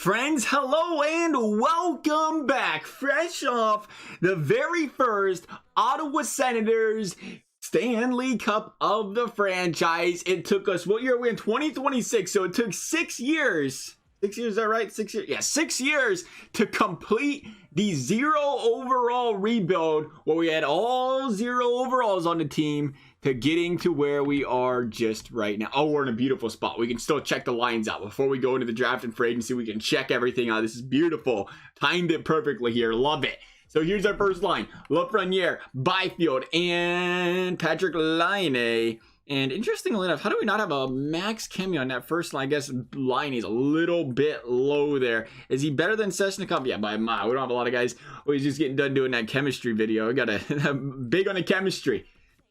friends? Hello and welcome back. Fresh off the very first Ottawa Senators Stanley Cup of the franchise. It took us, what year are we in? 2026. So it took 6 years. 6 years, is that right? 6 years? Yeah, 6 years to complete the 0 overall rebuild where we had all 0 overalls on the team to getting to where we are just right now. Oh, we're in a beautiful spot. We can still check the lines out before we go into the draft and free agency. We can check everything out. This is beautiful. Timed it perfectly here. Love it. So here's our first line. Lafreniere, Byfield, and Patrick Laine. And interestingly enough, how do we not have a Max Kemi on that first line? I guess Laine is a little bit low there. Is he better than Seshnikov? Yeah, by a mile. We don't have a lot of guys. Oh, he's just getting done doing that chemistry video. I got to big on the chemistry.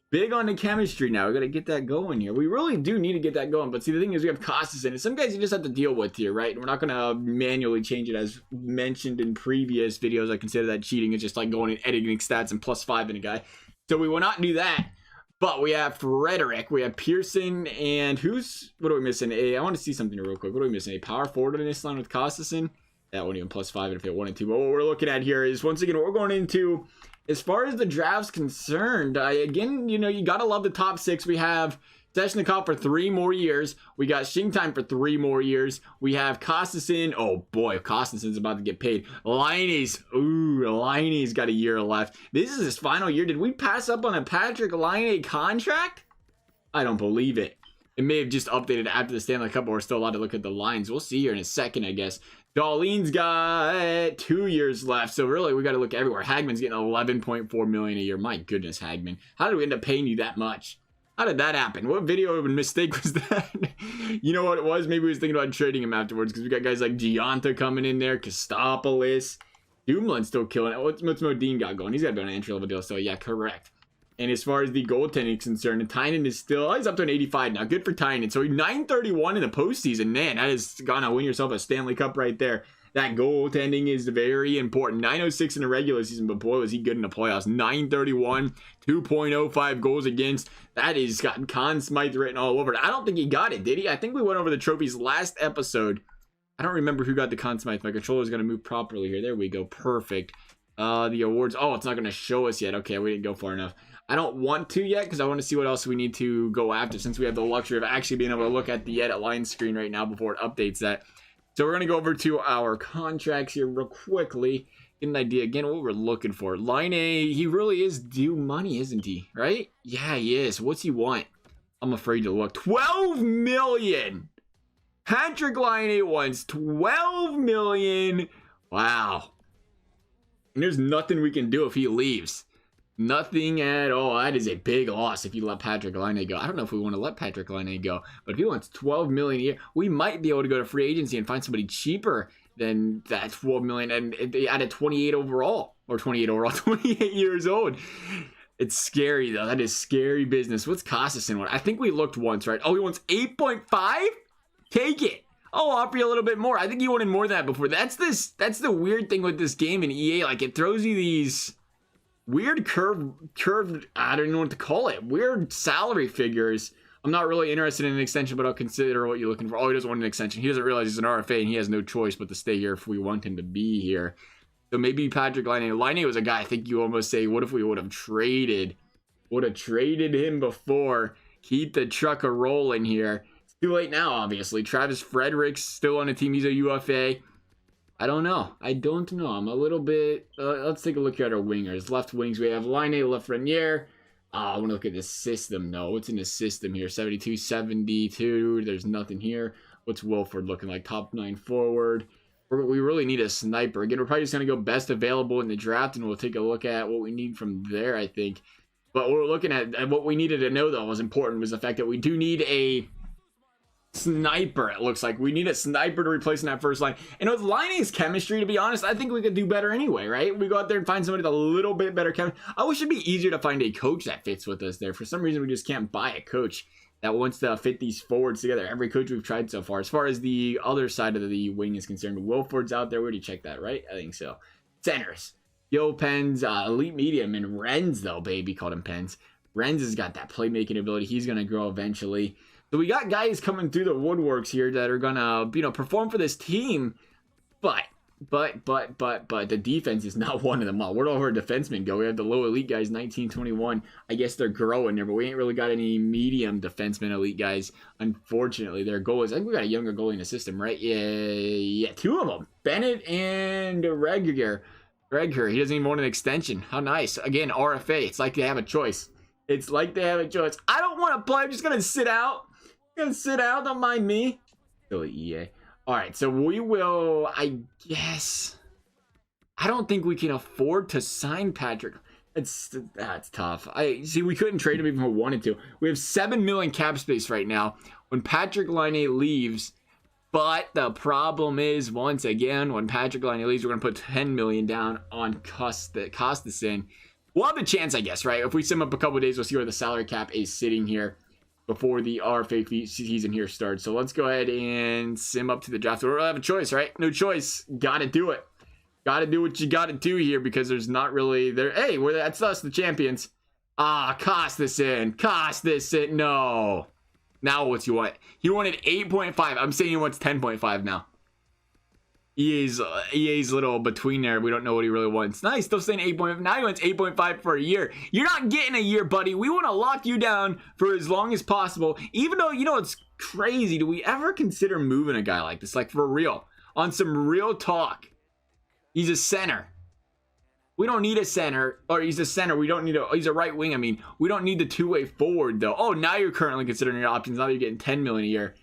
Big on the chemistry now. We got to get that going here. We really do need to get that going. But see, the thing is, we have Costas in it. Some guys you just have to deal with here, right? We're not going to manually change it as mentioned in previous videos. I consider that cheating. It's just like going and editing stats and +5 in a guy. So we will not do that. But we have Frederick, we have Pearson, and what are we missing? I want to see something real quick. What are we missing? A power forward in this line with Costas. That won't even +5 if it wanted to. But what we're looking at here is, once again, what we're going into, as far as the draft's concerned, again, you know, you got to love the top 6. We have Seshnikov for 3 more years. We got Shingtime for 3 more years. We have Kostasin. Oh boy, Kostasin's about to get paid. Laine's got a year left. This is his final year. Did we pass up on a Patrick Laine contract? I don't believe it. It may have just updated after the Stanley Cup, but we're still allowed to look at the lines. We'll see here in a second, I guess. Darlene's got 2 years left, so really we got to look everywhere. Hagman's getting $11.4 million a year. My goodness, Hagman. How did we end up paying you that much? How did that happen? What video of a mistake was that? You know what it was? Maybe we was thinking about trading him afterwards, because we got guys like Gianta coming in there, Kostopoulos, Dumoulin's still killing it. What's Modine got going? He's got to be on an entry-level deal, so yeah, correct. And as far as the goaltending is concerned, Tynan is still, he's up to an 85 now. Good for Tynan. So 931 in the postseason. Man, that is gonna win yourself a Stanley Cup right there. That goaltending is very important. 906 in the regular season, but boy, was he good in the playoffs. 931, 2.05 goals against. That is got Conn Smythe written all over it. I don't think he got it, did he? I think we went over the trophies last episode. I don't remember who got the Conn Smythe. My controller is going to move properly here. There we go. Perfect. The awards. Oh, it's not going to show us yet. Okay, we didn't go far enough. I don't want to yet, because I want to see what else we need to go after, since we have the luxury of actually being able to look at the edit line screen right now before it updates that. So we're going to go over to our contracts here real quickly. Get an idea again what we're looking for. Laine, he really is due money, isn't he? Right? Yeah, he is. What's he want? I'm afraid to look. 12 million. Patrick Laine wants 12 million. Wow. And there's nothing we can do if he leaves. Nothing at all. That is a big loss if you let Patrick Laine go. I don't know if we want to let Patrick Laine go, but if he wants 12 million a year, we might be able to go to free agency and find somebody cheaper than that 12 million. And they added 28 overall, 28 years old. It's scary though. That is scary business. What's Kostasin want? I think we looked once, right? Oh, he wants 8.5. Take it. I'll offer you a little bit more. I think he wanted more than that before. That's the weird thing with this game in EA. Like, it throws you these weird curved, I don't know what to call it. Weird salary figures. I'm not really interested in an extension, but I'll consider what you're looking for. Oh, he doesn't want an extension. He doesn't realize he's an RFA and he has no choice but to stay here if we want him to be here. So maybe Patrick Laine. Laine was a guy I think you almost say, what if we would have traded him before? Keep the truck a rolling here. It's too late now, obviously. Travis Frederick's still on the team. He's a UFA. I don't know. I'm a little bit... let's take a look at our wingers. Left wings, we have Laine, Lafreniere. I want to look at the system, though. What's in the system here? 72, 72. There's nothing here. What's Wilford looking like? Top 9 forward. We really need a sniper. Again, we're probably just going to go best available in the draft, and we'll take a look at what we need from there, I think. But we're looking at what we needed to know, though, was important, was the fact that we do need a sniper. It looks like we need a sniper to replace in that first line. And with Laine's chemistry, to be honest, I think we could do better anyway, right? We go out there and find somebody with a little bit better chemistry. I wish it'd be easier to find a coach that fits with us there. For some reason, we just can't buy a coach that wants to fit these forwards together. Every coach we've tried so far. As far as the other side of the wing is concerned, Wilford's out there. We already checked that, right? I think so. Centers. Yo, Pens, elite medium, and Renz, though, baby, called him Pens. Renz has got that playmaking ability. He's going to grow eventually. So we got guys coming through the woodworks here that are going to, perform for this team. But the defense is not one of them all. Where'd all our defensemen go? We have the low elite guys, 19, 21. I guess they're growing there, but we ain't really got any medium defensemen elite guys. Unfortunately, their goalies, I think we got a younger goalie in the system, right? Yeah, two of them. Bennett and Regger. He doesn't even want an extension. How nice. Again, RFA. It's like they have a choice. I don't want to play. I'm just going to sit out. Don't mind me. Silly EA. All right, so we will, I guess. I don't think we can afford to sign Patrick. That's tough. We couldn't trade him even if we wanted to. We have 7 million cap space right now when Patrick Laine leaves. But the problem is, once again, when Patrick Laine leaves, we're going to put 10 million down on Costassin. We'll have a chance, I guess, right? If we sim up a couple of days, we'll see where the salary cap is sitting here before the RFA season here starts. So let's go ahead and sim up to the draft. We'll have a choice, right? No choice. Got to do it. Got to do what you got to do here because there's not really there. Hey, that's us, the champions. Cost this in. No. Now what's you want? He wanted 8.5. I'm saying he wants 10.5 now. EA's little between there. We don't know what he really wants. Nice, still saying 8.5. Now he wants 8.5 for a year. You're not getting a year, buddy. We want to lock you down for as long as possible. Even though, it's crazy. Do we ever consider moving a guy like this? Like, for real. On some real talk. He's a center. We don't need a center. Or he's a center. We don't need he's a right wing. I mean, we don't need the two-way forward, though. Oh, now you're currently considering your options. Now you're getting 10 million a year.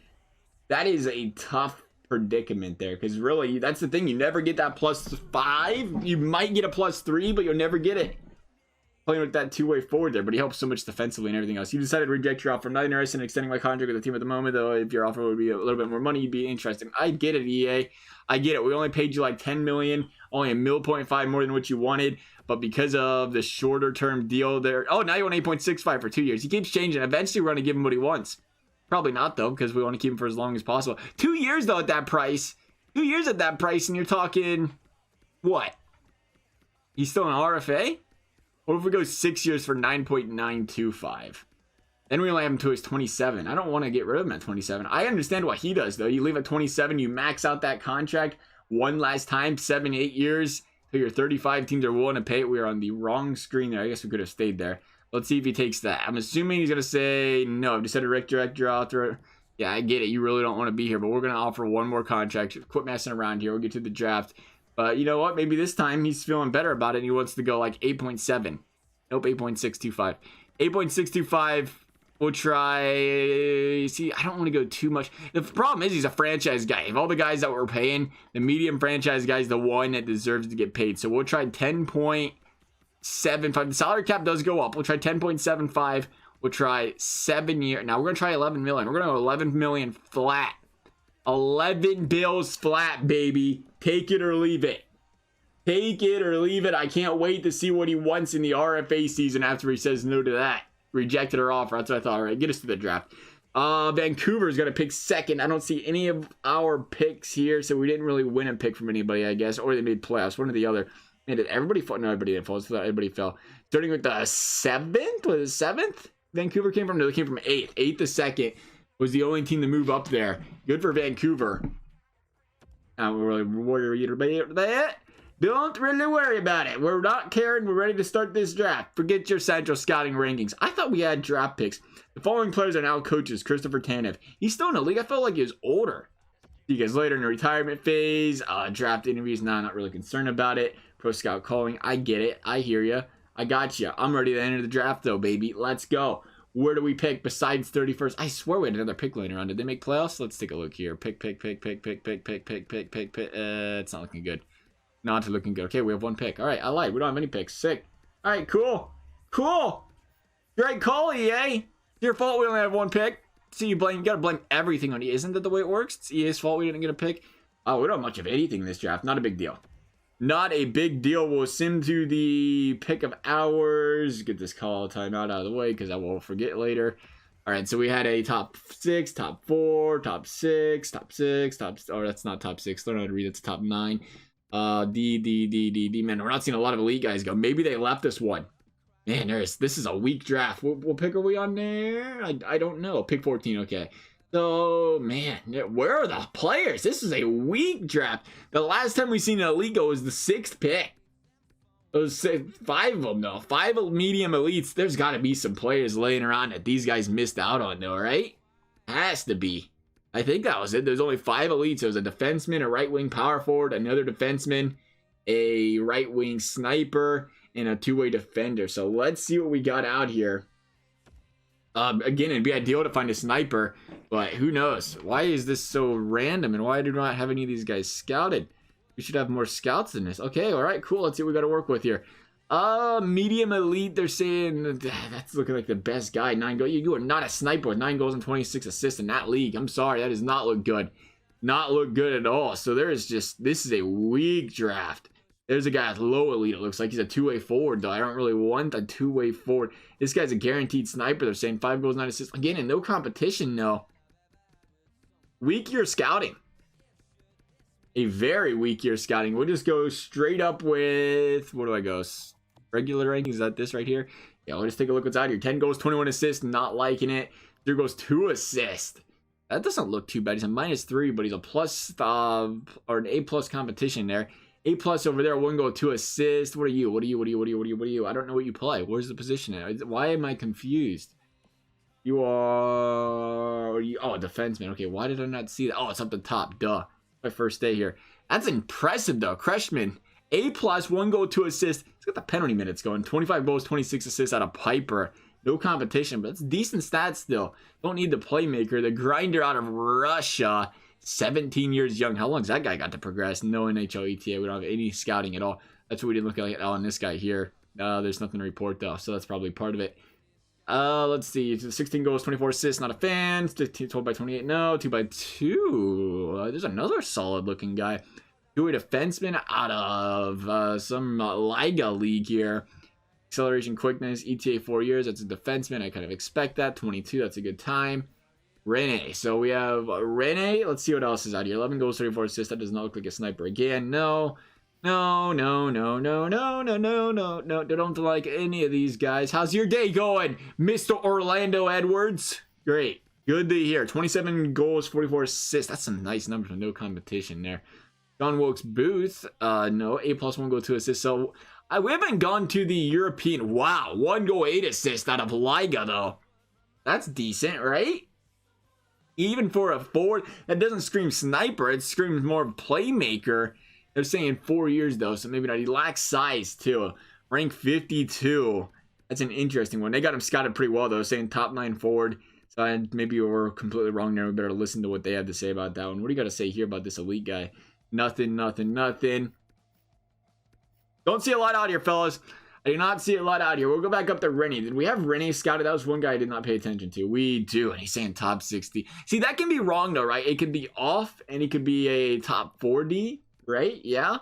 That is a tough predicament there, because really that's the thing, you never get that +5. You might get a +3, but you'll never get it playing with that two-way forward there. But he helps so much defensively and everything else. You decided to reject your offer. I'm not interested in extending my contract with the team at the moment, though. If your offer would be a little bit more money, you'd be interested. I get it, EA. I get it. We only paid you like 10 million, only a $1.5 more than what you wanted, but because of the shorter term deal there, now you want 8.65 for 2 years. He keeps changing. Eventually we're going to give him what he wants. Probably not, though, because we want to keep him for as long as possible. 2 years, though, at that price. 2 years at that price, and you're talking, what? He's still an RFA? What if we go 6 years for 9.925? Then we only have him to his 27. I don't want to get rid of him at 27. I understand what he does, though. You leave at 27, you max out that contract one last time, 7, 8 years, till you're 35. Teams are willing to pay it. We are on the wrong screen there. I guess we could have stayed there. Let's see if he takes that. I'm assuming he's going to say, no, I've decided to direct your author. Yeah, I get it. You really don't want to be here, but we're going to offer one more contract. Quit messing around here. We'll get to the draft. But you know what? Maybe this time he's feeling better about it, and he wants to go like 8.7. Nope, 8.625. 8.625. We'll try. See, I don't want to go too much. The problem is he's a franchise guy. Of all the guys that we're paying, the medium franchise guy is the one that deserves to get paid. So we'll try 10.75. The salary cap does go up. We'll try 10.75. We'll try 7 year. Now we're going to try 11 million. We're going to go 11 million flat. 11 bills flat, baby. Take it or leave it. Take it or leave it. I can't wait to see what he wants in the RFA season after he says no to that. Rejected our offer. That's what I thought. All right, get us to the draft. Vancouver is going to pick second. I don't see any of our picks here, so we didn't really win a pick from anybody, I guess. Or they made playoffs. One or the other. Man, did everybody fall? No, everybody didn't fall. So everybody fell. Starting with the 7th? Was it 7th? Vancouver came from? No, they came from 8th. 8th to 2nd was the only team to move up there. Good for Vancouver. Don't really worry about that. Don't really worry about it. We're not caring. We're ready to start this draft. Forget your central scouting rankings. I thought we had draft picks. The following players are now coaches. Christopher Tanev. He's still in the league. I felt like he was older. See you guys later in the retirement phase. Draft interviews. Nah, not really concerned about it. Pro scout calling. I get it. I hear you. I got you. I'm ready to enter the draft, though, baby. Let's go. Where do we pick besides 31st? I swear we had another pick later on. Did they make playoffs? Let's take a look here. Pick. It's not looking good. Not looking good. Okay, we have one pick. All right, I lied. We don't have any picks. Sick. All right, cool. Great call, EA. It's your fault we only have one pick. See, you gotta blame everything on EA. Isn't that the way it works? It's EA's fault we didn't get a pick. Oh, we don't have much of anything in this draft. Not a big deal. Not a big deal. We'll sim to the pick of ours. Get this call timeout out of the way because I will forget later. All right, so we had a top 6, top 4, top 6, top 6, oh, that's not top 6. Learn how to read. It's top 9. D. Man, we're not seeing a lot of elite guys go. Maybe they left us one. Man, this is a weak draft. What pick are we on there? I don't know. Pick 14, okay. So, man, where are the players? This is a weak draft. The last time we seen an elite go was the 6th pick. Those 5 of them, though. 5 medium elites. There's got to be some players laying around that these guys missed out on, though, right? Has to be. I think that was it. There's only 5 elites. There was a defenseman, a right-wing power forward, another defenseman, a right-wing sniper, and a 2-way defender. So let's see what we got out here. Again, it'd be ideal to find a sniper, but who knows? Why is this so random, and why do we not have any of these guys scouted? We should have more scouts than this. Okay, all right, cool. Let's see what we got to work with here. Medium elite, they're saying that's looking like the best guy. 9 goals. You are not a sniper with 9 goals and 26 assists in that league. I'm sorry, that does not look good. Not look good at all. So this is a weak draft. There's a guy with low elite. It looks like he's a 2-way forward, though. I don't really want a 2-way forward. This guy's a guaranteed sniper. They're saying 5 goals, 9 assists. Again, in no competition, no. Weak year scouting. A very weak year scouting. We'll just go straight up with, what do I go? Regular rankings, is that this right here? Yeah, we'll just take a look what's out here. 10 goals, 21 assists, not liking it. 0 goals, 2 assists. That doesn't look too bad. He's a -3, but he's a plus, or an A+ competition there. A+ over there, 1 goal, 2 assists. What are you? What are you? I don't know what you play. Where's the position at? Why am I confused? You are, oh, a defenseman. Okay, why did I not see that? Oh, it's up the top, duh. My first day here. That's impressive, though. Creshman, A+, 1 goal, 2 assists. He's got the penalty minutes going. 25 goals, 26 assists out of Piper. No competition, but it's decent stats still. Don't need the playmaker. The grinder out of Russia. 17 years young. How long's that guy got to progress? No NHL ETA. We don't have any scouting at all. That's what we didn't look at. Oh, and this guy here. There's nothing to report, though, so that's probably part of it. Let's see. 16 goals, 24 assists. Not a fan. 12 by 28. No. 2 by 2. There's another solid-looking guy. 2-way defenseman out of some Liga league here. Acceleration, quickness, ETA 4 years. That's a defenseman. I kind of expect that. 22. That's a good time. Rene. So we have Rene. Let's see what else is out here. 11 goals, 34 assists. That does not look like a sniper again. No. Don't like any of these guys. How's your day going, Mr. Orlando Edwards? Great. Good to hear. 27 goals, 44 assists. That's some nice numbers with no competition there. John Wilkes Booth. No. A+ 1 goal, 2 assists. So we haven't gone to the European. Wow. 1 goal, 8 assists out of Liga, though. That's decent, right? Even for a forward, that doesn't scream sniper. It screams more playmaker. They're saying 4 years, though, so maybe not. He lacks size, too. Rank 52. That's an interesting one. They got him scouted pretty well, though, saying top 9 forward. So maybe we're completely wrong there. We better listen to what they have to say about that one. What do you got to say here about this elite guy? Nothing. Don't see a lot out here, fellas. I do not see a lot out here. We'll go back up to Rennie. Did we have Rennie scouted? That was one guy I did not pay attention to. We do, and he's saying top 60. See, that can be wrong, though, right? It could be off, and he could be a top 4D, right? Yeah?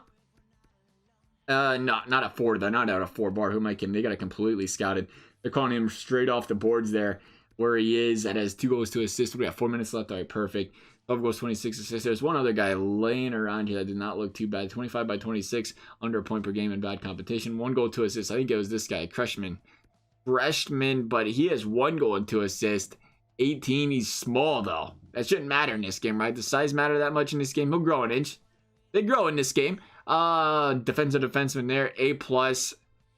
Not a 4, though. Not out of 4 bar. Who am I kidding? They got it completely scouted. They're calling him straight off the boards there, where he is. That has 2 goals, 2 assists. We got 4 minutes left. All right, perfect. 12 goals, 26 assists. There's one other guy laying around here that did not look too bad. 25 by 26, under a point per game in bad competition. 1 goal, 2 assists. I think it was this guy, Freshman, but he has 1 goal and 2 assists. 18, he's small, though. That shouldn't matter in this game, right? Does size matter that much in this game? He'll grow an inch. They grow in this game. Defenseman there, A+.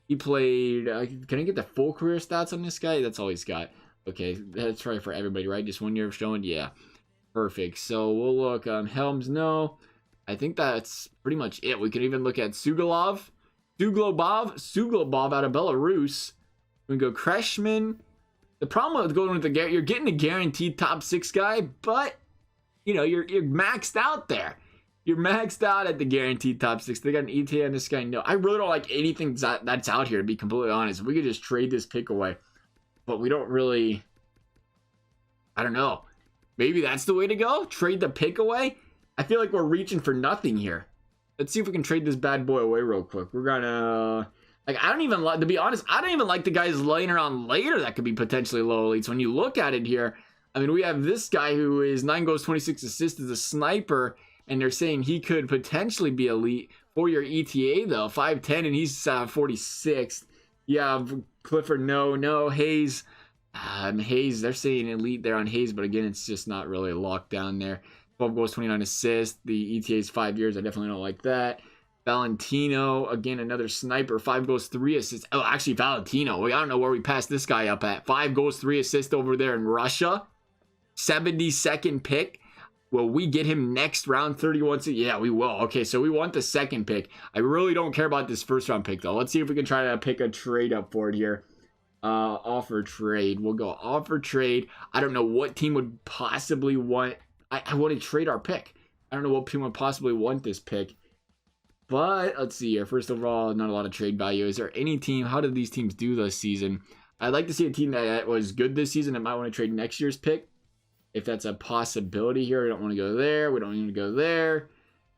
He played, can I get the full career stats on this guy? That's all he's got. Okay, that's right for everybody, right? Just 1 year of showing? Yeah. Perfect. So we'll look on Helms. No, I think that's pretty much it. We can even look at Suglobov out of Belarus. We can go Kreshman. The problem with going with you're getting a guaranteed top 6 guy, but you know you're maxed out there. You're maxed out at the guaranteed top 6. They got an ETA on this guy. No, I really don't like anything that's out here, to be completely honest. We could just trade this pick away, but we don't really. I don't know. Maybe that's the way to go? Trade the pick away? I feel like we're reaching for nothing here. Let's see if we can trade this bad boy away real quick. We're gonna... Like, I don't even like... To be honest, I don't even like the guys laying around later that could be potentially low elites. When you look at it here, I mean, we have this guy who is 9 goals, 26 assists as a sniper, and they're saying he could potentially be elite. 4-year ETA, though. 5'10", and he's 46th. Yeah, Clifford, no. Hayes... Hayes, they're saying elite there on Hayes, but again, it's just not really locked down there. 12 goals, 29 assists. The ETA is 5 years. I definitely don't like that. Valentino, again, another sniper. 5 goals, 3 assists. Oh, actually, Valentino. I don't know where we passed this guy up at. 5 goals, 3 assists over there in Russia. 72nd pick. Will we get him next round, 31? Yeah, we will. Okay, so we want the second pick. I really don't care about this first round pick, though. Let's see if we can try to pick a trade up for it here. Offer trade. We'll go offer trade. I don't know what team would possibly want. I want to trade our pick. I don't know what team would possibly want this pick. But let's see here. First of all, not a lot of trade value. Is there any team? How did these teams do this season? I'd like to see a team that was good this season that might want to trade next year's pick. If that's a possibility here. We don't want to go there. We don't need to go there.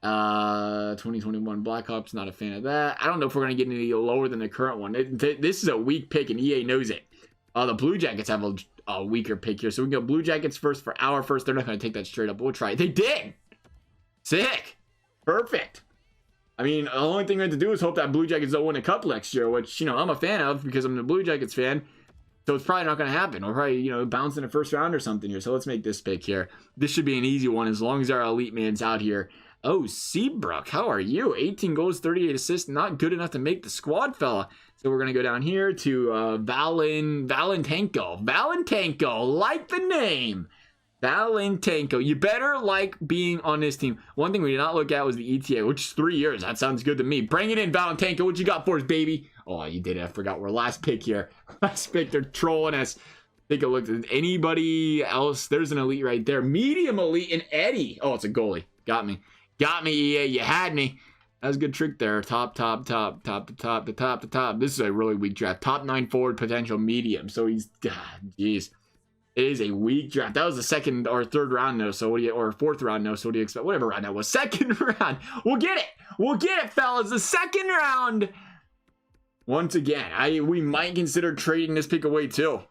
2021 Blackhawks, not a fan of that. I don't know if we're going to get any lower than the current one. This is a weak pick, and EA knows it. The Blue Jackets have a weaker pick here. So we can go Blue Jackets first for our first. They're not going to take that straight up. We'll try it. They did! Sick! Perfect! I mean, the only thing we have to do is hope that Blue Jackets don't win a cup next year, which, I'm a fan of because I'm a Blue Jackets fan. So it's probably not going to happen. We'll probably, bounce in the first round or something here. So let's make this pick here. This should be an easy one as long as our elite man's out here. Oh, Seabrook, how are you? 18 goals, 38 assists. Not good enough to make the squad, fella. So we're going to go down here to Valentenko. Valentenko, like the name. Valentenko. You better like being on this team. One thing we did not look at was the ETA, which is 3 years. That sounds good to me. Bring it in, Valentenko. What you got for us, baby? Oh, you did it. I forgot. We're last pick here. Last pick. They're trolling us. Take a look. Anybody else? There's an elite right there. Medium elite and Eddie. Oh, it's a goalie. Got me. Got me, EA. You had me. That was a good trick there. Top. This is a really weak draft. Top 9 forward potential medium. So he's, jeez. It is a weak draft. That was the second or third round, though. So what do you, or fourth round, no. So what do you expect? Whatever round that was. Second round. We'll get it. We'll get it, fellas. The second round. Once again, we might consider trading this pick away, too.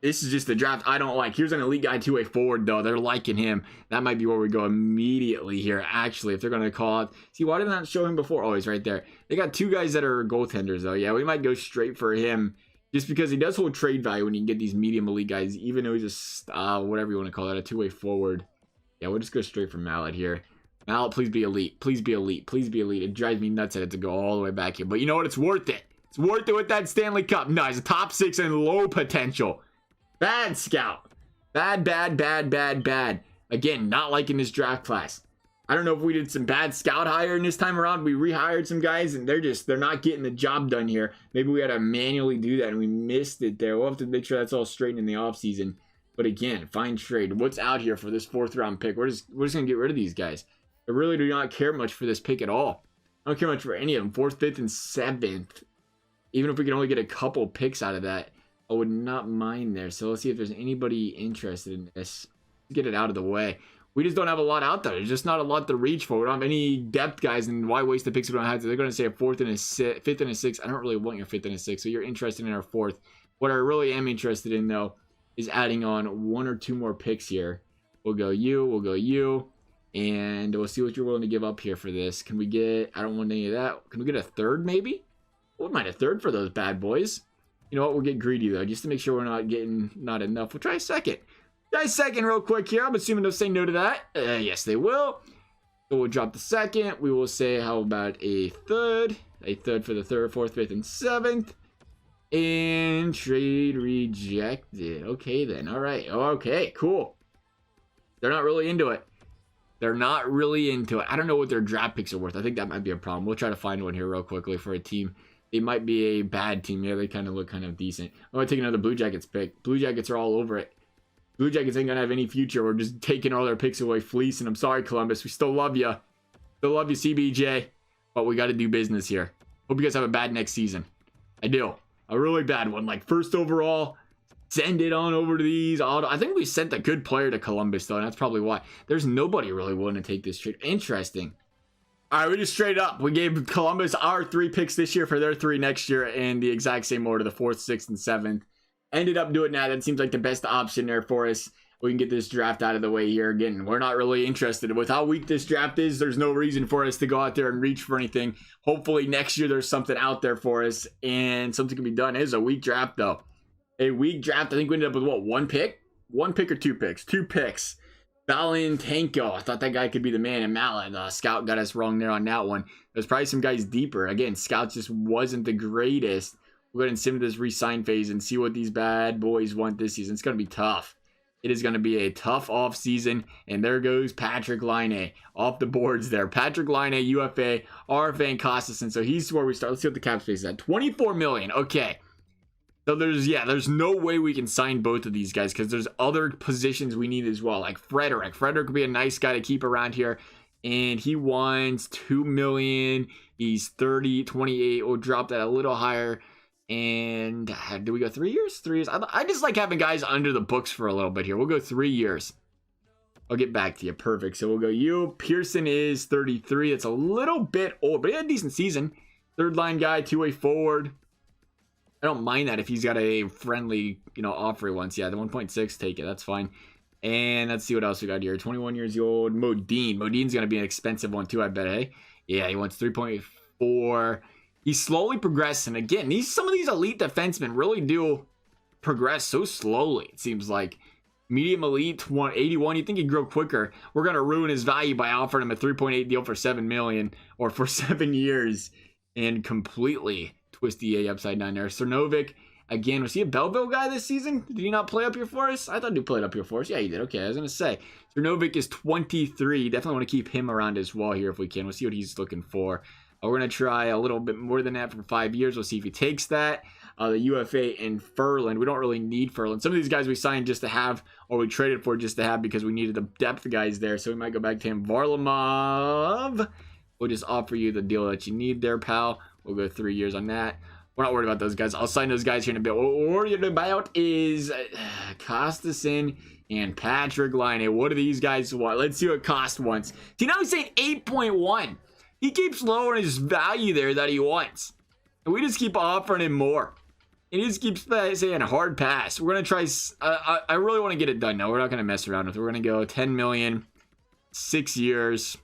This is just the draft I don't like. Here's an elite guy to a forward, though. They're liking him. That might be where we go immediately here, actually, if they're going to call out. See, why didn't I show him before? Oh, he's right there. They got 2 guys that are goaltenders, though. Yeah, we might go straight for him just because he does hold trade value when you can get these medium elite guys, even though he's just, whatever you want to call it, a 2-way forward. Yeah, we'll just go straight for Mallet here. Mallet, please be elite. Please be elite. Please be elite. It drives me nuts that it to go all the way back here. But you know what? It's worth it. It's worth it with that Stanley Cup. No, he's a top 6 and low potential. Bad scout. Bad. Again, not liking this draft class. I don't know if we did some bad scout hiring this time around. We rehired some guys and they're not getting the job done here. Maybe we had to manually do that and we missed it there. We'll have to make sure that's all straightened in the offseason. But again, fine trade. What's out here for this 4th round pick? We're just going to get rid of these guys. I really do not care much for this pick at all. I don't care much for any of them. 4th, 5th, and 7th. Even if we can only get a couple picks out of that, I would not mind there. So let's see if there's anybody interested in this. Get it out of the way. We just don't have a lot out there. There's just not a lot to reach for. We don't have any depth guys, and why waste the picks we don't have to? They're going to say a 4th and a 5th and a 6th. I don't really want your 5th and a 6th, so you're interested in our 4th. What I really am interested in, though, is adding on 1 or 2 more picks here. We'll go you, and we'll see what you're willing to give up here for this. Can we get, I don't want any of that. Can we get a 3rd, maybe? We might a 3rd for those bad boys. You know what? We'll get greedy, though, just to make sure we're not getting not enough. We'll try a 2nd. Try a 2nd real quick here. I'm assuming they'll say no to that. Yes, they will. So we'll drop the 2nd. We will say, how about a 3rd? A 3rd for the 3rd, 4th, 5th, and 7th. And trade rejected. Okay, then. All right. Okay, cool. They're not really into it. They're not really into it. I don't know what their draft picks are worth. I think that might be a problem. We'll try to find one here real quickly for a team. They might be a bad team. Yeah, they kind of look kind of decent. I'm going to take another Blue Jackets pick. Blue Jackets are all over it. Blue Jackets ain't going to have any future. We're just taking all their picks away, fleecing. I'm sorry, Columbus. We still love you. Still love you, CBJ. But we got to do business here. Hope you guys have a bad next season. I do. A really bad one. Like, 1st overall. Send it on over to these. I think we sent a good player to Columbus, though. And that's probably why. There's nobody really willing to take this trade. Interesting. All right, we just straight up. We gave Columbus our 3 picks this year for their 3 next year in the exact same order, the 4th, 6th, and 7th. Ended up doing that. That seems like the best option there for us. We can get this draft out of the way here. Again, we're not really interested. With how weak this draft is, there's no reason for us to go out there and reach for anything. Hopefully next year there's something out there for us and something can be done. It is a weak draft, though. a weak draft. I think we ended up with what, one pick or two picks? Two picks. Valentanko. I thought that guy could be the man. And Malin, Scout got us wrong there on that one. There's probably some guys deeper. Again, Scout just wasn't the greatest. We'll go ahead and sim this re-sign phase and see what these bad boys want this season. It's going to be tough. It is going to be a tough off season. And there goes Patrick Laine off the boards there. Patrick Laine, UFA, RFA, and Costas. So he's where we start. Let's see what the cap space is at. 24 million. Okay. So there's no way we can sign both of these guys because there's other positions we need as well. Like Frederick. Frederick would be a nice guy to keep around here. And he wants 2 million. He's 30, 28. We'll drop that a little higher. And do we go 3 years? 3 years. I just like having guys under the books for a little bit here. We'll go 3 years. I'll get back to you. Perfect. So we'll go you. Pearson is 33. That's a little bit old, but he had a decent season. Third line guy, two-way forward. I don't mind that if he's got a friendly, offer once. Yeah, the 1.6, take it. That's fine. And let's see what else we got here. 21 years old. Modine. Modine's going to be an expensive one too, I bet, eh? Yeah, he wants 3.4. He's slowly progressing. Again, some of these elite defensemen really do progress so slowly, it seems like. Medium elite, 81. You think he'd grow quicker. We're going to ruin his value by offering him a 3.8 deal for $7 million or for 7 years and completely twist the A upside down there. Cernovic, again, was he a Belleville guy this season? Did he not play up here for us? I thought he played up here for us. Yeah, he did. Okay, I was going to say. Cernovic is 23. Definitely want to keep him around as well here if we can. We'll see what he's looking for. We're going to try a little bit more than that for 5 years. We'll see if he takes that. The UFA and Furland. We don't really need Furland. Some of these guys we signed just to have, or we traded for just to have because we needed the depth guys there. So we might go back to him. Varlamov. We'll just offer you the deal that you need there, pal. We'll go 3 years on that. We're not worried about those guys. I'll sign those guys here in a bit. What we're worried about is Costason and Patrick Laine. What do these guys want? Let's see what Cost wants. See, now he's saying 8.1. He keeps lowering his value there that he wants. And we just keep offering him more. And he just keeps saying hard pass. We're going to try. I really want to get it done now. We're not going to mess around with it. We're going to go 10 million, 6 years.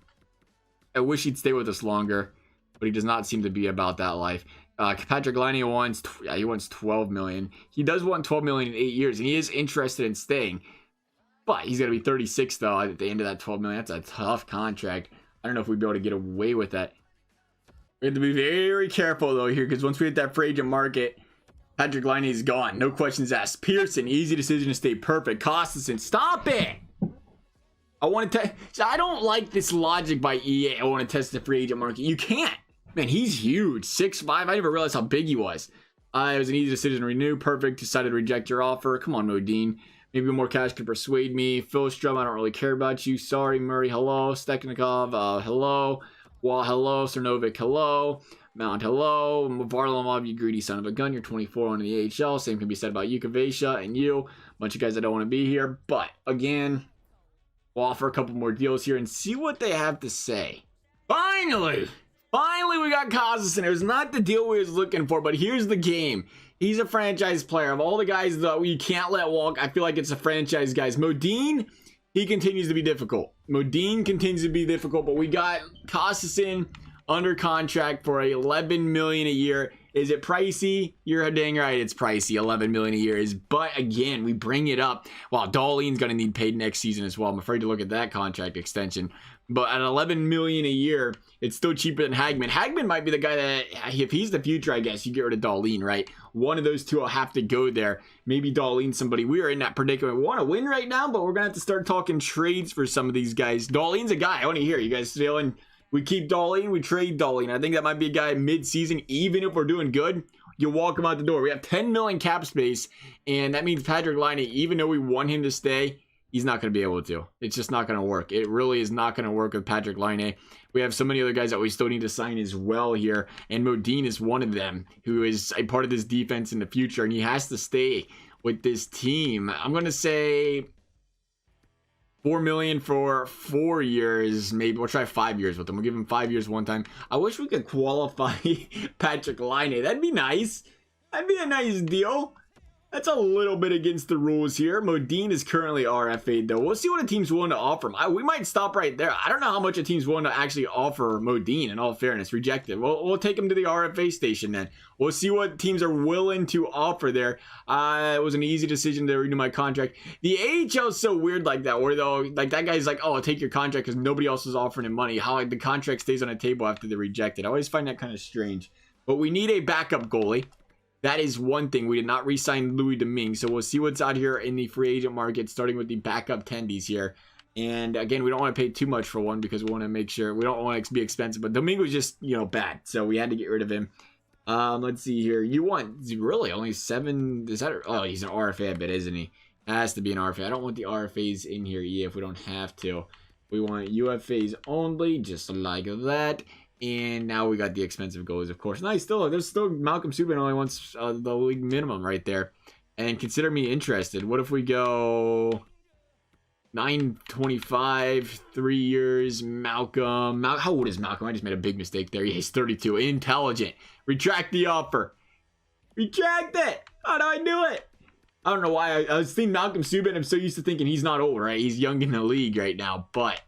I wish he'd stay with us longer, but he does not seem to be about that life. Patrick Laine wants 12 million. He does want 12 million in 8 years, and he is interested in staying. But he's going to be 36 though at the end of that 12 million. That's a tough contract. I don't know if we'd be able to get away with that. We have to be very careful though here, because once we hit that free agent market, Patrick Laine is gone. No questions asked. Pearson, easy decision to stay. Perfect. Costas, stop it. I don't like this logic by EA. I want to test the free agent market. You can't. Man, he's huge. 6'5". I never realized how big he was. It was an easy decision to renew. Perfect. Decided to reject your offer. Come on, Modine. Maybe more cash could persuade me. Philstrom, I don't really care about you. Sorry, Murray. Hello. Steknikov. Hello. Wall. Hello. Cernovic. Hello. Mount. Hello. Varlamov, you greedy son of a gun. You're 24 on the AHL. Same can be said about Yukavesha and you. Bunch of guys that don't want to be here. But, again, we'll offer a couple more deals here and see what they have to say. Finally, we got Costas, and it was not the deal we was looking for, but here's the game. He's a franchise player. Of all the guys that you can't let walk, I feel like it's a franchise guys. Modine, he continues to be difficult. But we got Costas under contract for $11 million a year. Is it pricey? You're dang right, it's pricey. $11 million a year is, but again, we bring it up. Well, Dahlin's going to need paid next season as well. I'm afraid to look at that contract extension. But at $11 million a year, it's still cheaper than Hagman. Hagman might be the guy that, if he's the future, I guess you get rid of Dahlin, right? One of those two will have to go there. Maybe Dahlin, somebody. We are in that predicament. We want to win right now, but we're gonna have to start talking trades for some of these guys. Dahlin's a guy. I want to hear you guys feeling. We keep Dahlin, we trade Dahlin. I think that might be a guy mid-season, even if we're doing good. You walk him out the door. We have 10 million cap space, and that means Patrick Laine, even though we want him to stay, he's not going to be able to. It's just not going to work. It really is not going to work with Patrick Laine. We have so many other guys that we still need to sign as well here, and Modine is one of them who is a part of this defense in the future, and he has to stay with this team. I'm going to say $4 million for 4 years. Maybe we'll try 5 years with him. We'll give him 5 years one time. I wish we could qualify Patrick Laine. That'd be nice. That'd be a nice deal. That's a little bit against the rules here. Modine is currently RFA'd though. We'll see what a team's willing to offer him. We might stop right there. I don't know how much a team's willing to actually offer Modine, in all fairness. Reject it. We'll take him to the RFA station then. We'll see what teams are willing to offer there. It was an easy decision to renew my contract. The AHL is so weird like that, where though, like that guy's like, oh, I'll take your contract because nobody else is offering him money. How like the contract stays on the table after they reject it. I always find that kind of strange. But we need a backup goalie. That is one thing. We did not re-sign Louis Domingue, so we'll see what's out here in the free agent market, starting with the backup tendies here. And again, we don't want to pay too much for one because we want to make sure we don't want it to be expensive. But Domingue was just, you know, bad, so we had to get rid of him. Let's see here. You want really only 7? Is that? Oh, he's an RFA, I bet, isn't he? Has to be an RFA. I don't want the RFAs in here yet if we don't have to. We want UFAs only, just like that. And now we got the expensive goalies, of course. Nice, there's still Malcolm Subban only wants the league minimum right there. And consider me interested. What if we go 925, 3 years, Malcolm. How old is Malcolm? I just made a big mistake there. He's 32. Intelligent. Retract the offer. Retract it. How do I do it? I don't know why. I was thinking Malcolm Subban. I'm so used to thinking he's not old, right? He's young in the league right now. But,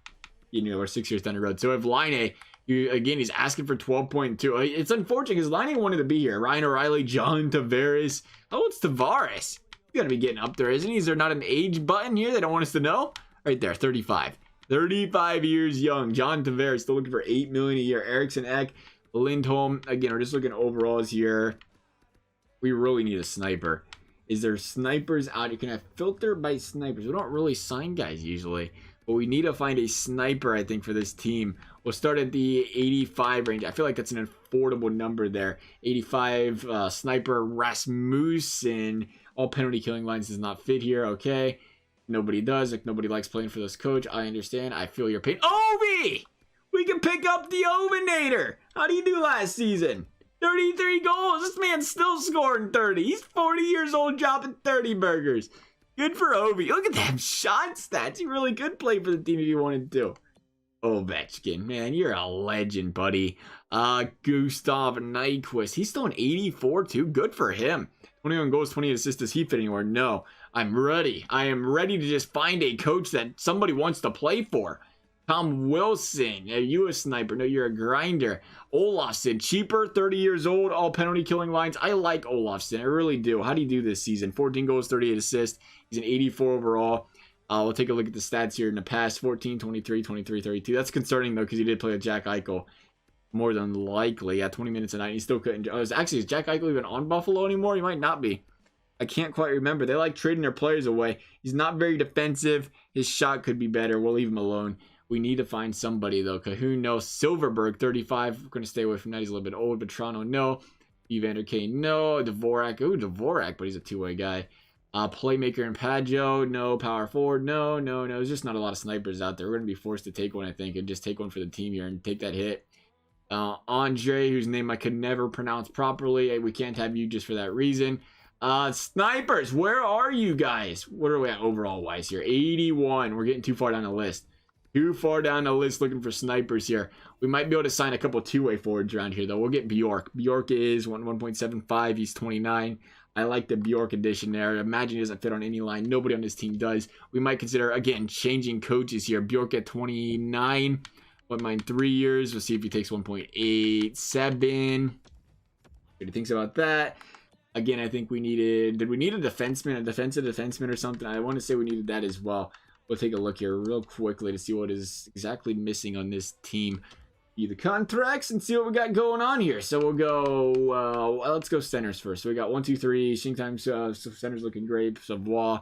you know, we're 6 years down the road. So if Line again, he's asking for 12.2. It's unfortunate because Line wanted to be here. Ryan O'Reilly, John Tavares. How old's Tavares? He's got to be getting up there, isn't he? Is there not an age button here they don't want us to know? Right there, 35. 35 years young. John Tavares still looking for $8 million a year. Eriksson Ek, Lindholm. Again, we're just looking overalls here. We really need a sniper. Is there snipers out here? Can I filter by snipers? We don't really sign guys usually. But we need to find a sniper, I think, for this team. We'll start at the 85 range. I feel like that's an affordable number there. 85 sniper Rasmussen. All penalty killing lines does not fit here. Okay. Nobody does. Like, nobody likes playing for this coach. I understand. I feel your pain. Ovi! We can pick up the Ovinator. How do you do last season? 33 goals. This man's still scoring 30. He's 40 years old, dropping 30 burgers. Good for Ovi. Look at them shot stats. He really could play for the team if he wanted to. Ovechkin, man, you're a legend, buddy. Gustav Nyquist. He's still an 84 too. Good for him. 21 goals, 28 assists. Does he fit anywhere? No. I'm ready. I am ready to just find a coach that somebody wants to play for. Tom Wilson. Are you a sniper? No, you're a grinder. Olofsson, cheaper, 30 years old, all penalty killing lines. I like Olofsson. I really do. How do you do this season? 14 goals, 38 assists. He's an 84 overall. We'll take a look at the stats here in the past. 14, 23, 23, 32. That's concerning, though, because he did play with Jack Eichel. More than likely. Yeah, 20 minutes a night. He still couldn't. Actually, is Jack Eichel even on Buffalo anymore? He might not be. I can't quite remember. They like trading their players away. He's not very defensive. His shot could be better. We'll leave him alone. We need to find somebody, though. Cahoon, Silverberg, 35. We're going to stay away from that. He's a little bit old. But Toronto, no. Evander Kane, no. Dvorak. Oh, Dvorak, but he's a two-way guy. Playmaker and Paggio, no. Power forward, no. There's just not a lot of snipers out there. We're going to be forced to take one, I think, and just take one for the team here and take that hit. Andre, whose name I could never pronounce properly. We can't have you just for that reason. Snipers, where are you guys? What are we at overall wise here? 81. We're getting too far down the list. Too far down the list looking for snipers here. We might be able to sign a couple two-way forwards around here, though. We'll get Bjork. Bjork is 1.75. He's 29. I like the Bjork addition there. Imagine he doesn't fit on any line. Nobody on this team does. We might consider, again, changing coaches here. Bjork at 29. What mine 3 years. We'll see if he takes 1.87. What do you think about that? Again, I think we needed... Did we need a defenseman? A defensive defenseman or something? I want to say we needed that as well. We'll take a look here real quickly to see what is exactly missing on this team. View the contracts and see what we got going on here. So we'll go... let's go centers first. So we got 1, 2, 3. Shingtime centers looking great. Savoie.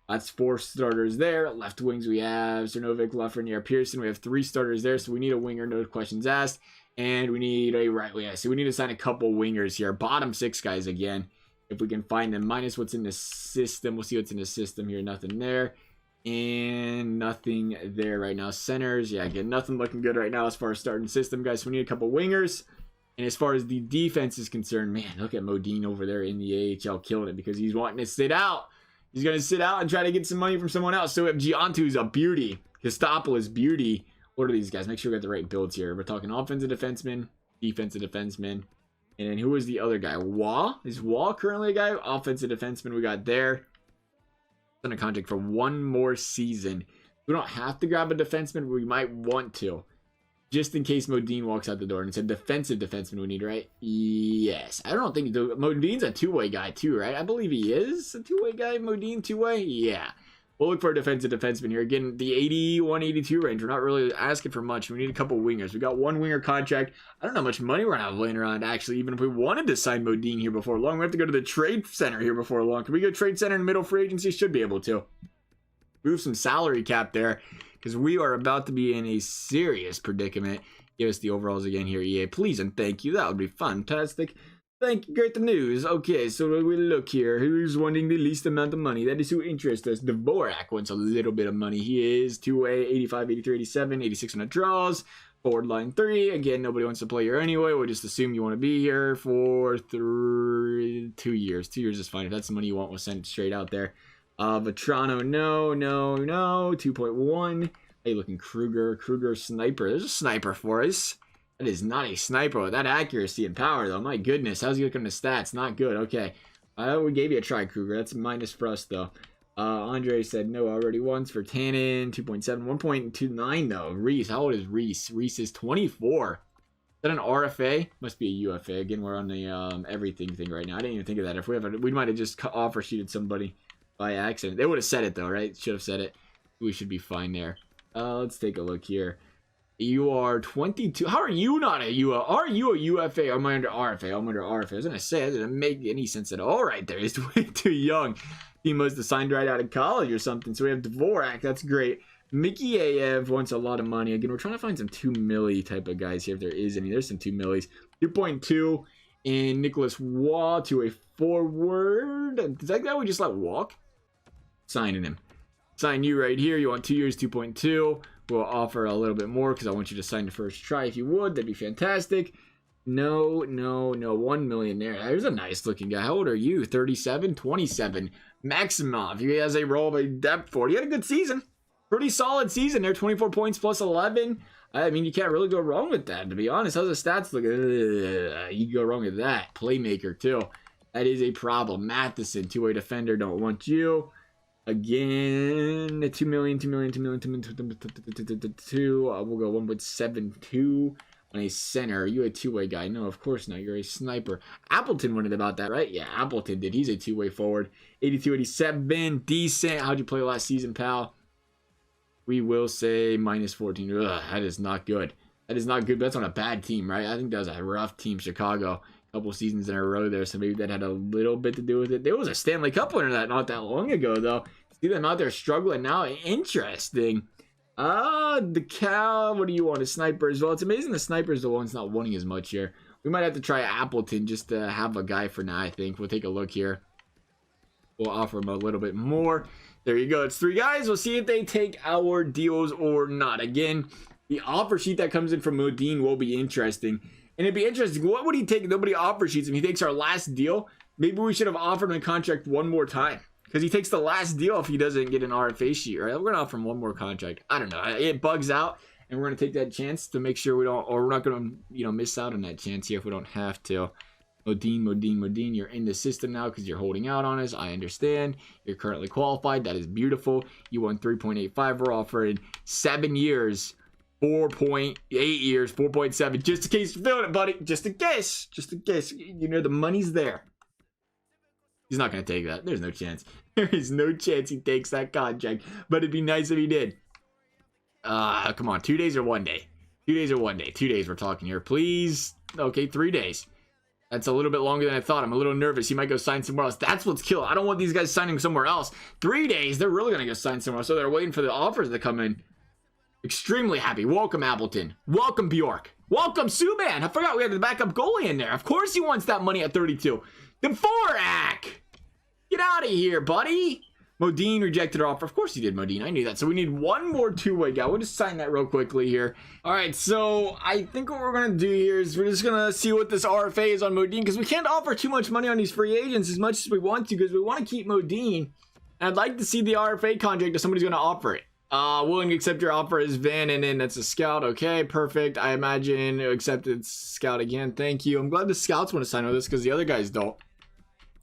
That's 4 starters there. Left wings we have Cernovic, Lafreniere, Pearson. We have 3 starters there. So we need a winger, no questions asked. And we need a right wing. So we need to sign a couple wingers here. Bottom 6 guys again. If we can find them. Minus what's in the system. We'll see what's in the system here. Nothing there. And nothing there right now. Centers. Yeah, again, nothing looking good right now as far as starting system, guys. So we need a couple wingers. And as far as the defense is concerned, man, look at Modine over there in the AHL killing it because he's wanting to sit out. He's going to sit out and try to get some money from someone else. So we have Giantu's a beauty. Kostopoulos beauty. What are these guys? Make sure we got the right builds here. We're talking offensive defenseman, defensive defenseman. And then who was the other guy? Wah? Is Wah currently a guy? Offensive defenseman we got there. On a contract for one more season. We don't have to grab a defenseman, but we might want to. Just in case Modine walks out the door. And it's a defensive defenseman we need, right? Yes. I don't think... Modine's a two-way guy too, right? I believe he is a two-way guy. Modine, two-way? Yeah. We'll look for a defensive defenseman here. Again, the 81, 82 range. We're not really asking for much. We need a couple wingers. We got one winger contract. I don't know how much money we're going to have laying around, actually. Even if we wanted to sign Modine here before long, we have to go to the trade center here before long. Can we go trade center in the middle free agency? Should be able to. Move some salary cap there, because we are about to be in a serious predicament. Give us the overalls again here, EA. Please and thank you. That would be fantastic. Thank you. Great news. Okay, so we look here. Who's wanting the least amount of money? That is who interests us. Dvorak wants a little bit of money. He is 2A, 85, 83, 87, 86 on the draws. Forward line 3. Again, nobody wants to play here anyway. We'll just assume you want to be here for 2 years. 2 years is fine. If that's the money you want, we'll send it straight out there. Vetrano, no. 2.1. Hey, looking Kruger sniper. There's a sniper for us. That is not a sniper with that accuracy and power, though. My goodness, how's he looking at the stats? Not good. Okay. We gave you a try, Kruger. That's a minus for us, though. Andre said no already once for Tannen. 2.7. 1.29, though. Reese. How old is Reese? Reese is 24. Is that an RFA? Must be a UFA. Again, we're on the everything thing right now. I didn't even think of that. If we might have just offer sheeted somebody by accident. They would have said it, though, right? Should have said it. We should be fine there. Let's take a look here. You are 22. How are you not a UFA? Are you a UFA? Or am I under RFA? I'm under RFA. I was going to say, that doesn't make any sense at all right there. He's way too young. He must have signed right out of college or something. So we have Dvorak. That's great. Mickey Ayev wants a lot of money. Again, we're trying to find some 2 milli type of guys here if there is any. There's some 2 millis. 2.2 and Nicholas Waugh to a forward. Is that guy we just let walk? Signing him. Sign you right here. You want 2 years, 2.2. We'll offer a little bit more because I want you to sign the first try if you would. That'd be fantastic. No. 1 million there. There's a nice looking guy. How old are you? 37? 27. Maximov. He has a role of a depth forward. He had a good season. Pretty solid season there. 24 points plus 11. I mean, you can't really go wrong with that, to be honest. How's the stats look? You can go wrong with that. Playmaker, too. That is a problem. Matheson, two-way defender. Don't want you. Again, 2 million. We'll go 1.72 on a center. Are you a two-way guy? No, of course not. You're a sniper. Appleton wanted about that, right? Yeah, Appleton did. He's a two-way forward. 82, 87. Decent. How'd you play last season, pal? We will say minus 14. Ugh, that is not good. That is not good. That's on a bad team, right? I think that was a rough team, Chicago. Couple seasons in a row there, so maybe that had a little bit to do with it. There was a Stanley Cup winner that not that long ago, though. See them out there struggling now. Interesting. The cow. What do you want? A sniper as well. It's amazing the sniper's the one's not wanting as much here. We might have to try Appleton just to have a guy for now, I think. We'll take a look here. We'll offer him a little bit more. There you go. It's 3 guys. We'll see if they take our deals or not. Again, the offer sheet that comes in from Modine will be interesting. And it'd be interesting. What would he take? Nobody offer sheets him. He takes our last deal. Maybe we should have offered him a contract one more time. Because he takes the last deal if he doesn't get an RFA sheet, right? We're going to offer him one more contract. I don't know. It bugs out. And we're going to take that chance to make sure we don't, or we're not going to, miss out on that chance here if we don't have to. Modine, you're in the system now because you're holding out on us. I understand. You're currently qualified. That is beautiful. You won 3.85. We're offering 7 years. 4.8 years, 4.7, just in case you're feeling it, buddy. Just in case. The money's there. He's not going to take that. There's no chance. There is no chance he takes that contract, but it'd be nice if he did. Come on, 2 days or 1 day? 2 days or 1 day? 2 days we're talking here, please. Okay, 3 days. That's a little bit longer than I thought. I'm a little nervous. He might go sign somewhere else. That's what's killing. I don't want these guys signing somewhere else. 3 days, they're really going to go sign somewhere else, so they're waiting for the offers to come in. Extremely happy. Welcome, Appleton. Welcome, Bjork. Welcome, Subban. I forgot we had the backup goalie in there. Of course he wants that money at 32. Dvorak! Get out of here, buddy. Modine rejected our offer. Of course he did, Modine. I knew that. So we need one more two-way guy. We'll just sign that real quickly here. All right, so I think what we're going to do here is we're just going to see what this RFA is on Modine because we can't offer too much money on these free agents as much as we want to because we want to keep Modine. And I'd like to see the RFA contract if somebody's going to offer it. Willing to accept your offer as Van, and then that's a scout. Okay, perfect. I imagine accepted scout again. Thank you. I'm glad the scouts want to sign with us because the other guys don't.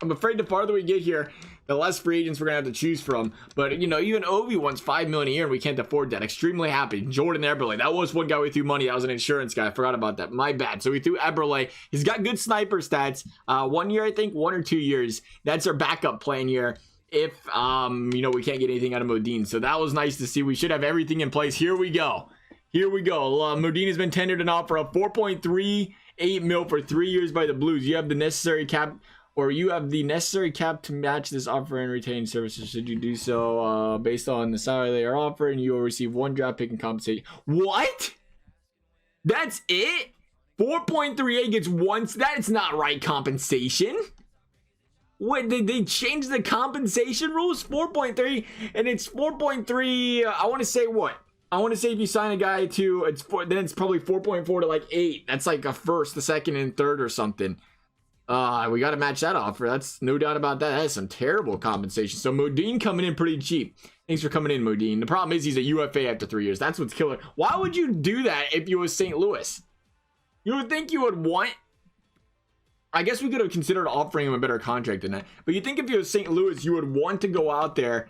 I'm afraid the farther we get here, the less free agents we're going to have to choose from. But, you know, even Ovi wants $5 million a year, and we can't afford that. Extremely happy. Jordan Eberle. That was one guy we threw money. That was an insurance guy. I forgot about that. My bad. So we threw Eberle. He's got good sniper stats. 1 year, I think. 1 or 2 years. That's our backup plan here. If, you know, we can't get anything out of Modine. So that was nice to see. We should have everything in place. Here we go. Here we go. Modine has been tendered an offer of $4.38 million for 3 years by the Blues. You have the necessary cap... or you have the necessary cap to match this offer and retain services. Should you do so based on the salary they are offering, you will receive 1 draft pick and compensation. What? That's it? 4.38 gets 1. That's not right compensation. What, did they change the compensation rules? 4.3 and it's 4.3. I want to say what? I want to say if you sign a guy to then it's probably 4.4 to like 8. That's like a first, a second, and third or something. We got to match that offer. That's no doubt about that. That is some terrible compensation. So Modine coming in pretty cheap. Thanks for coming in, Modine. The problem is he's a UFA after 3 years. That's what's killing. Why would you do that if you was St. Louis? You would think you would want... I guess we could have considered offering him a better contract than that. But you think if you was St. Louis, you would want to go out there,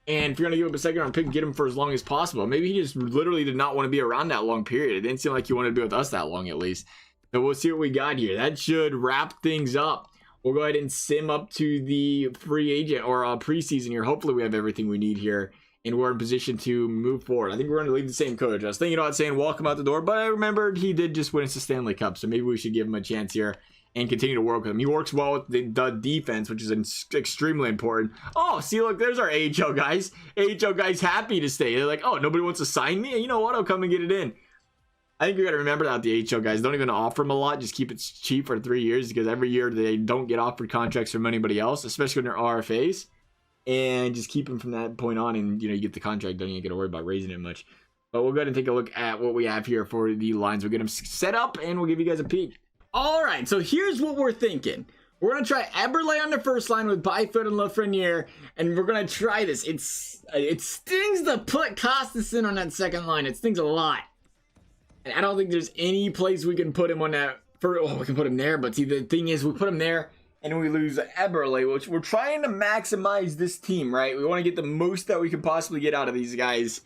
and if you're going to give him a second round pick, get him for as long as possible. Maybe he just literally did not want to be around that long period. It didn't seem like he wanted to be with us that long, at least. So we'll see what we got here. That should wrap things up. We'll go ahead and sim up to the free agent or preseason here. Hopefully we have everything we need here and we're in position to move forward. I think we're going to leave the same coach. I was thinking about saying welcome out the door, but I remembered he did just win us the Stanley Cup. So maybe we should give him a chance here and continue to work with him. He works well with the defense, which is extremely important. Oh, see, look, there's our AHL guys. AHL guys happy to stay. They're like, oh, nobody wants to sign me? You know what? I'll come and get it in. I think you got to remember that the AHL guys don't even offer them a lot. Just keep it cheap for 3 years because every year they don't get offered contracts from anybody else, especially when they're RFAs. And just keep them from that point on, and you know you get the contract done. You ain't got to worry about raising it much. But we'll go ahead and take a look at what we have here for the lines. We'll get them set up, and we'll give you guys a peek. All right, so here's what we're thinking. We're going to try Eberle on the first line with Byfield and Lafreniere, and we're going to try this. It stings to put Costas in on that second line. It stings a lot. And I don't think there's any place we can put him on that. We can put him there, but see, the thing is, we put him there, and we lose Eberle, which we're trying to maximize this team, right? We want to get the most that we can possibly get out of these guys,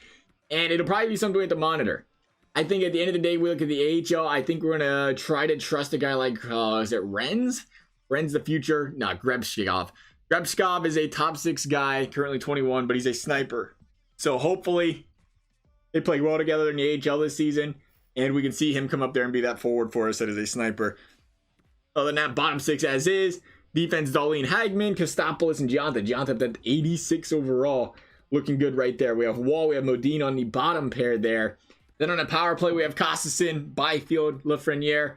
and it'll probably be something we have to monitor. I think at the end of the day, we look at the AHL. I think we're going to try to trust a guy like, is it Renz? Renz the future? No, Grebskov. Grebskov is a top 6 guy, currently 21, but he's a sniper. So hopefully they play well together in the AHL this season, and we can see him come up there and be that forward for us that is a sniper. Other than that, bottom 6 as is. Defense, Darlene Hagman, Kostopoulos, and Jonathan. Jonathan at 86 overall. Looking good right there. We have Wall, we have Modine on the bottom pair there. Then on the power play, we have Costasson, Byfield, Lafreniere,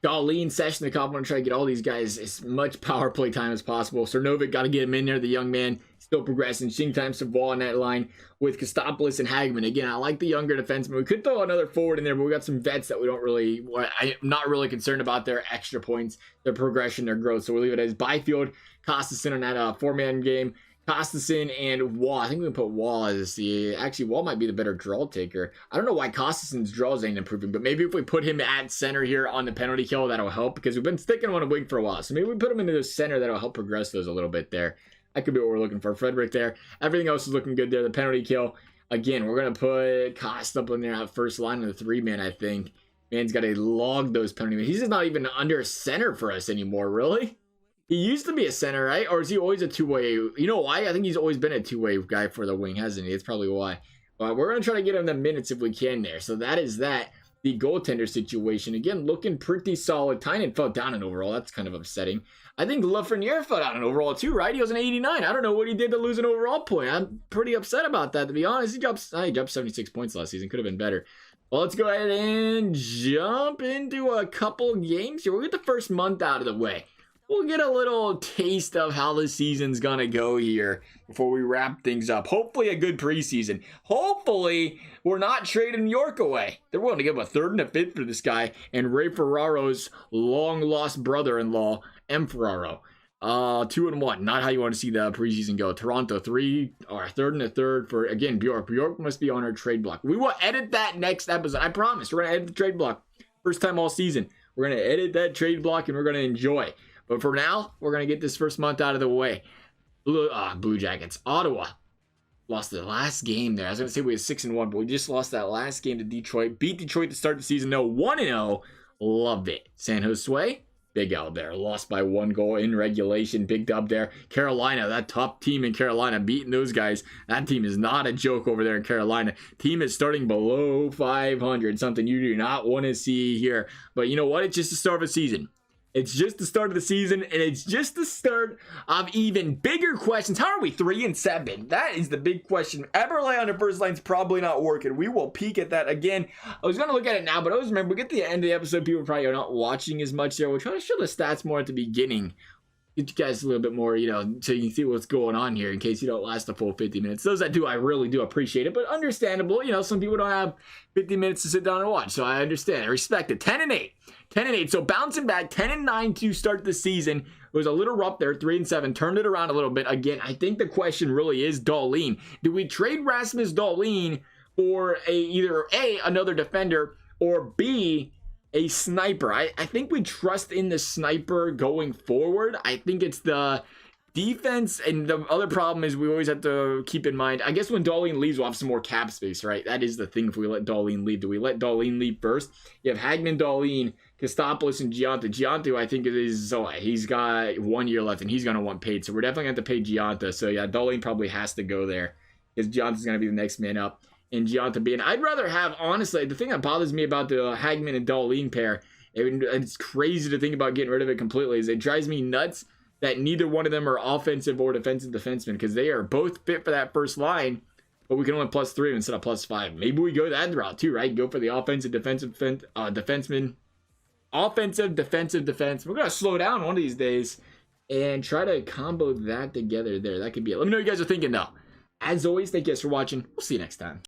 Darlene, Session. The cop. I want to try to get all these guys as much power play time as possible. Cernovic, got to get him in there. The young man still progressing. Seeing time some ball on that line with Kostopoulos and Hagman. Again, I like the younger defenseman. We could throw another forward in there, but we got some vets that we don't really... I'm not really concerned about their extra points, their progression, their growth. So we'll leave it as Byfield, Costasson on that 4-man game. Costasson and Wall. I think we can put Wall as the... Actually, Wall might be the better draw taker. I don't know why Costasson's draws ain't improving, but maybe if we put him at center here on the penalty kill, that'll help, because we've been sticking him on a wing for a while. So maybe we put him into the center. That'll help progress those a little bit there. That could be what we're looking for. Frederick there. Everything else is looking good there. The penalty kill. Again, we're going to put Cost up in there at first line of the 3-man, I think. Man's got to log those penalty. He's just not even under center for us anymore, really. He used to be a center, right? Or is he always a two-way? You know why? I think he's always been a two-way guy for the wing, hasn't he? It's probably why. But we're going to try to get him the minutes if we can there. So that is that. The goaltender situation, again, looking pretty solid. Tynan fell down in overall. That's kind of upsetting. I think Lafreniere fell down in overall too, right? He was an 89. I don't know what he did to lose an overall point. I'm pretty upset about that, to be honest. He jumped 76 points last season. Could have been better. Well, let's go ahead and jump into a couple games here. We'll get the first month out of the way. We'll get a little taste of how the season's going to go here before we wrap things up. Hopefully a good preseason. Hopefully we're not trading York away. They're willing to give a 3rd and a 5th for this guy and Ray Ferraro's long-lost brother-in-law, M. Ferraro. 2-1. Not how you want to see the preseason go. Toronto 3 or third and a third for, again, Bjork. Bjork must be on our trade block. We will edit that next episode. I promise. We're going to edit the trade block. First time all season. We're going to edit that trade block and we're going to enjoy. But for now, we're going to get this first month out of the way. Blue Jackets. Ottawa. Lost the last game there. I was going to say we had 6-1, but we just lost that last game to Detroit. Beat Detroit to start the season. No, 1-0. Loved it. San Jose. Big out there. Lost by 1 goal in regulation. Big dub there. Carolina, that top team in Carolina, beating those guys. That team is not a joke over there in Carolina. Team is starting below 500. Something you do not want to see here. But you know what? It's just the start of the season. It's just the start of the season, and it's just the start of even bigger questions. How are we 3-7? That is the big question. Eberle on the first line's probably not working. We will peek at that again. I was going to look at it now, but I always remember, we get to the end of the episode, people probably are not watching as much there. We're trying to show the stats more at the beginning. Get you guys a little bit more, so you can see what's going on here in case you don't last the full 50 minutes. Those that do, I really do appreciate it, but understandable. Some people don't have 50 minutes to sit down and watch, so I understand. I respect it. 10-8. 10-8. So bouncing back, 10-9 to start the season. It was a little rough there, 3-7. Turned it around a little bit. Again, I think the question really is Dahlin. Do we trade Rasmus Dahlin for either A, another defender, or B, a sniper? I think we trust in the sniper going forward. I think it's the defense, and the other problem is we always have to keep in mind, I guess when Dahlin leaves, we'll have some more cap space, right? That is the thing if we let Dahlin leave. Do we let Dahlin leave first? You have Hagman, Dahlin, Kostopoulos, and Gianta. Gianta, I think he's got 1 year left, and he's going to want paid, so we're definitely going to have to pay Gianta. So yeah, Dahlin probably has to go there, because Gianta's going to be the next man up. And Gianta being, I'd rather have, honestly, the thing that bothers me about the Hagman and Dahlin pair, it's crazy to think about getting rid of it completely, is it drives me nuts that neither one of them are offensive or defensive defensemen, because they are both fit for that first line, but we can only +3 instead of +5. Maybe we go that route too, right? Go for the offensive defensive defenseman. Offensive defensive defense. We're going to slow down one of these days and try to combo that together there. That could be it. Let me know what you guys are thinking though. As always, thank you guys for watching. We'll see you next time.